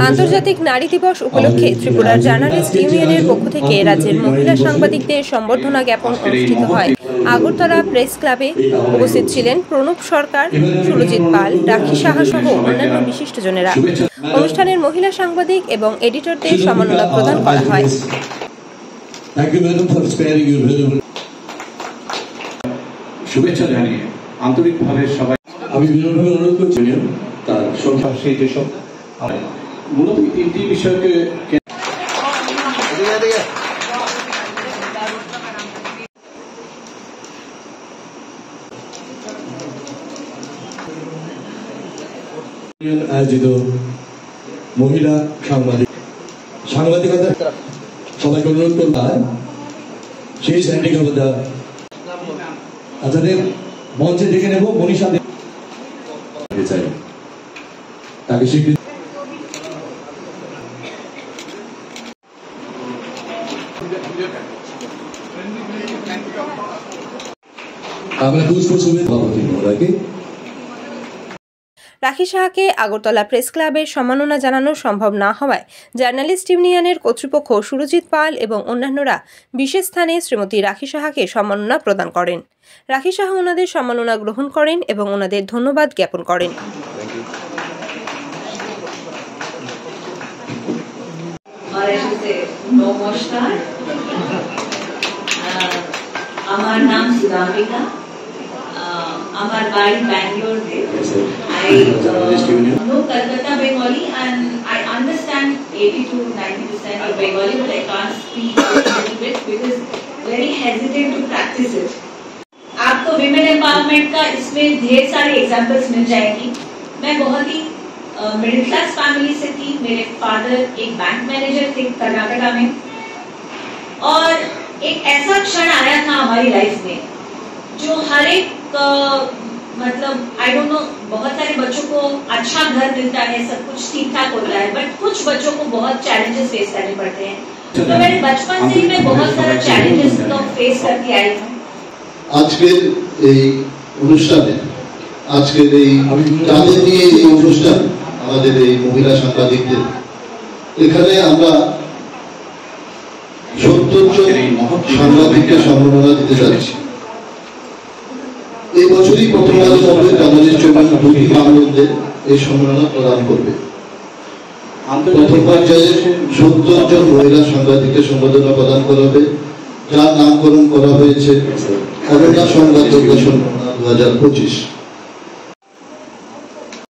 আন্তর্জাতিক নারী দিবস উপলক্ষে ত্রিপুরার জার্নালিস্ট ইউনিয়নের পক্ষ থেকে রাজ্যের মহিলা সাংবাদিকদের সম্বর্ধনা জ্ঞাপন অনুষ্ঠিত হয়। আগরতলা প্রেস ক্লাবে উপস্থিত ছিলেন প্রণব সরকার, সুরজিৎ পাল, রাখি সাহা সহ অন্যান্য বিশিষ্টজনেরা। অনুষ্ঠানের মহিলা সাংবাদিক এবং এডিটরদের সম্মাননা প্রদান করা হয়। শুভেচ্ছা জানিয়ে আন্তরিকভাবে সবাই আমি বিনম্রভাবে অনুরোধ করছি তার সংখ্যাশী যেসব মূলত তিনটি বিষয়কে আয়োজিত মহিলা সাংবাদিকতা সবাইকে অনুরোধ করতে সেই স্যান্ডিকা তাদের মঞ্চে দেখে নেব মনীষা চাই তাকে স্বীকৃতি। আমরা রাখি সাহাকে আগরতলা প্রেস ক্লাবের সম্মাননা জানানো সম্ভব না হওয়ায় জার্নালিস্ট ইউনিয়নের কর্তৃপক্ষ সুরজিৎ পাল এবং অন্যান্যরা বিশেষ স্থানে শ্রীমতী রাখি সাহাকে সম্মাননা প্রদান করেন। রাখি সাহা ওনাদের সম্মাননা গ্রহণ করেন এবং ওনাদের ধন্যবাদ জ্ঞাপন করেন। আমার নাম সুরামিকা, আমার বাড়ি ব্যাঙ্গালোরে। I know Kolkata Bengali and I understand 80 to 90% of Bengali, but I can't speak a little bit because very hesitant to practice it. आपको विमेन एम्पावरमेंट का इसमें ढेर सारे एग्जांपल्स मिल जाएंगी। मैं बहुत ही मिडिल क्लास फैमिली से थी। मेरे फादर एक बैंक मैनेजर थे कर्नाटका में, और एक ऐसा क्षण आया था हमारी लाइफ में जो हर एक मतलब आई डोंट नो, बहुत सारे बच्चों को अच्छा घर मिलता है, सब कुछ ठीक ठाक होता है, बट कुछ बच्चों को बहुत चैलेंजेस फेस करने पड़ते हैं। तो मेरे बचपन से ही मैं बहुत सारा चैलेंजेस को फेस करके आई हूँ। আজকের এই অনুষ্ঠানে আজকের এই যাদের নিয়ে এই অনুষ্ঠান আমাদের এই মহিলা সাংবাদিকদের, এখানে আমরা 70 জন সাংবাদিককে সম্মাননা দিতে যাচ্ছি। এই বছরই প্রথমবারের মতো জার্নালিস্ট ইউনিয়ন দুটি মামলাতে এই সম্মাননা প্রদান করবে। প্রথম পর্যায়ে 70 জন মহিলা সাংবাদিককে সম্মাননা প্রদান করা হবে, যার নামকরণ করা হয়েছে অরণ্য সংবাদ সম্মাননা 2025।